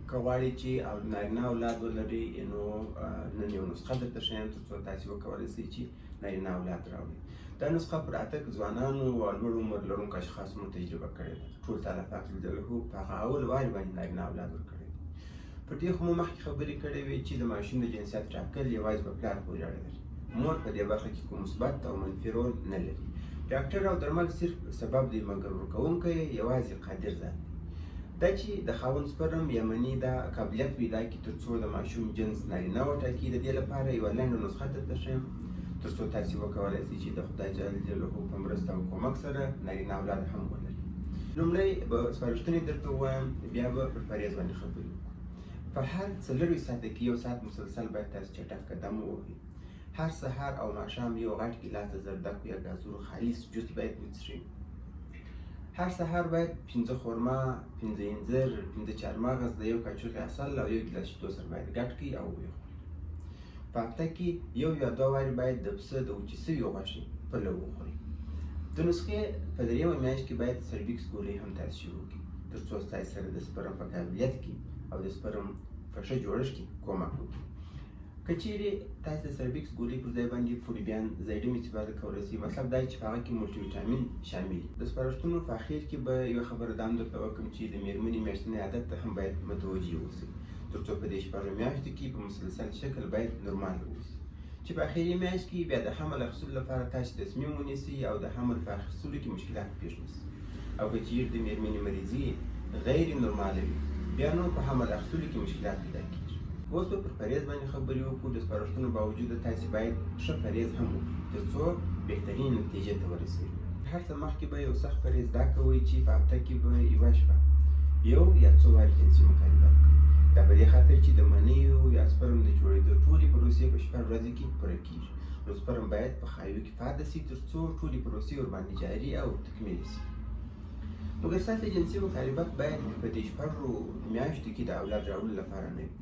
که غواړئ چې نارینه اولاد ولرئ نو نن یو نسخه درته ښیم تر څو تاسې وکولی شئ چې نارینه اولاد راوړئ. دا نسخه پر 8 ځوانانو او لوړ عمر لرونکو اشخاصو تجربه کړې ده. ټول تعالی پاک جل جلاله په هغه اول وارې باندې نارینه اولاد ورکړی دی. په دې خو مو مخکې خبرې کړې وې چې د ماشوم د جنسیت ټاکل یوازې په پلار پورې اړه لري. مور په دې برخه کې کوم مثبت او منفي رول نه لري. ډاکټر او درمل صرف سبب دی مګر ورکوونکی یوازې قادر ذات دی. دا چې د خاوند سپرم یا مني دا قابلیت پیدا کړي تر څو د ماشوم جنس نارینه وټاکي، د دې لپاره یوه لنډه نسخه درته ښیم تر څو تاسې وکولی شئ چې د خدای جل جلاله په مرسته او کومک سره نارینه اولاد هم ولري. لومړی به سپارښتنې درته ووایم، بیا به پر پرهیز باندې خبرې وکړو. په هر 4 ساعته کې 1 ساعت مسلسل باید تاسې چټک قدم ووهئ. هر سهار او ماښام یو غټ ګیلاس د زردکو یا ګازرو خالص جوس باید وڅښئ. هر سهار باید 5 خرما، 5 انځر، 5 چهارمغز د یو کاچوغې عسل او یو ګیلاس شیدو سره باید ګډ کړئ او ویې خورئ. په هفته کې یو یا 2 وارې باید د پسه د وچې سوي غوښې پلو وخورئ. د نسخې په 3مه میاشت کې باید سربیکس ګولۍ هم تاسې شروع کړئ تر څو ستاسې سره د سپرم په قابلیت کې او د سپرم په ښه جوړښت کې کومک وکړي. که چیرې تاسې د سربیکس ګولۍ پر ځای باندې فوریبیان زایډم استفاده کولی شئ. مطلب دا چې په هغه کې مولټي ویټامین شامل دي. د سپارښتنو په اخر کې به یوه خبره دا هم درته وکړم چې د میرمنې میاشتنۍ عادت ته هم باید متوجه اوسئ تر څو په دې 6 میاشتو کې په مسلسل شکل باید نورمال واوسي، چې په اخري میاشت کې بیا د حمل اخیستلو لپاره تاسې تصمیم ونیسئ او د حمل په اخیستلو کې مشکلات پېښ نه شي. او که چیرې د میرمنې مریضي غیر نورماله وي بیا نو په حمل اخیستلو کې مشکلات پیدا کېږي. اوس به پر پرهیز باندې خبرې وکړو. د سپارښتنو باوجود تاسې باید ښه پرهیز هم وکړئ تر څو بهترین نتیجې ته ورسئ. هر څه مخکې به یو سخت پرهیز دا کوئ چې په هفته کې به یوه شپه یو یا څو وارې جنسي مکالمات کوئ. دا په دې خاطر چې د منیو یا سپرم د جوړېدو ټولې پروسې په 6 ورځې کې پوره کېږي. نو سپرم باید په ښایو کې پاتې شي تر څو ټولې پروسې ورباندې جاري او تکمیلې شي. مګر ستاسې جنسي مکالمات باید په دې 6 میاشتو کې د اولاد راوړلو لپاره نه وي.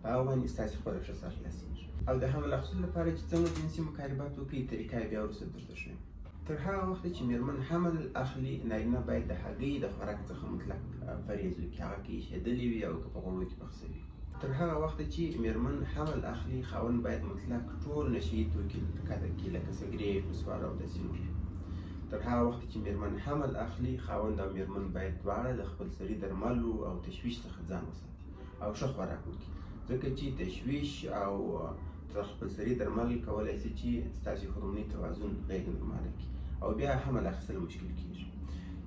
په هغه باندې ستاسې خپله ښه سا خلاصېږي. او د حمل اخیستلو لپاره چې څنګه جنسي مکالمات وکړئ طریقه یې بیا وروسته درته ښیم. تر هغه وخته چې میرمن حمل اخلي نارینه باید د هګۍ د خوراک څخه مطلق پرهیز وکړي، هغه که ایښېدلې وي او که په غوړو کې پخ شوي. تر هغه وخته چې میرمن حمل اخلي خاوند باید مطلق ټول نشهیي توکي قطع کړي لکه سګرېټ، مسوار او داسې نور. تر هغه وخته چې میرمن حمل اخلي خاوند او میرمن باید دواړه د خپلسري درملو او تشویش څخه ځان وساتي او ښه خوراک وکړي، ځکه چې تشویش او خپلسري درمل کولی شي چې ستاسې هورموني توازن غیر نورماله کړي او بیا حمل اخیستل مشکل کېږي.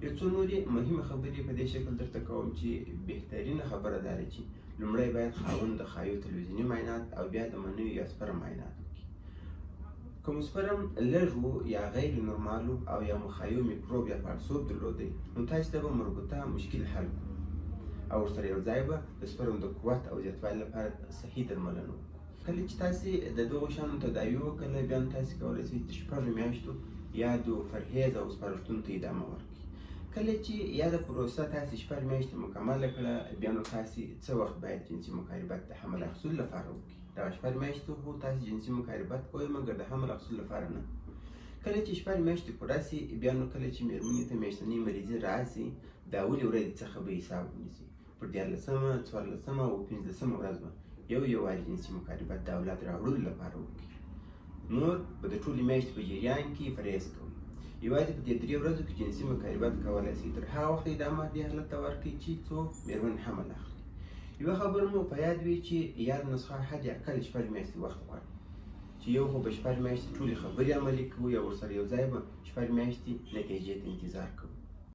یو څو نورې مهمې خبرې په دې شکل درته کوم چې بهترینه خبره دا ده چې لومړی باید خاوند د ښایو تلویزیوني معاینات او بیا د منیو یا سپرم معاینات وکړي. که مو سپرم لږ و یا غیر نورمال او یا مو ښایو میکروب یا پړسوب درلودی نو تاسې ته به مربوطه مشکل حل کړو او ورسره یو ځای به د سپرم د قوت او زیاتوالي لپاره صحي درملنه وکړو. کله چې تاسې د دغو شیانو تداوي وکړله بیا نو تاسې کولی شئ د 6 میاشتو یادو پرهیز او سپارښتنو ته ادامه ورکړئ. کله چې یاده پروسه تاسې 6 میاشتې مکمله کړه بیا نو تاسې څه وخت باید جنسي مقاربت د حمل اخیستلو لپاره وکړئ. دغه 6 میاشتې خو تاسې جنسي مقاربت کوئ مګر د حمل اخیستلو لپاره نه. کله چې 6 میاشتې پوره شي بیا نو کله چې میرمنې ته میاشتنۍ مریضي راشي د اولې ورځې څخه به حساب ونیسئ. پر 14مه، 14مه او 15مه ورځ به یو وارې جنسي مقاربت د اولاد راوړلو لپاره وکړئ. نور به د ټولې میاشتې په جریان کې پرهیز کوئ. یوازې په دې 3 ورځو کې جنسي مقاربت کولی شئ. تر هغه وخته ادامه دې حالت ته ورکړئ چې څو میرمن حمل اخلي. یوه خبره مو په یاد وي چې یاد نسخه حد اقل 6 میاشتې وخت غواړي، چې یو خو به 6 میاشتې ټولې خبرې عملي کوو یا ورسره یو ځای به 6 میاشتې نتیجې ته انتظار کوو.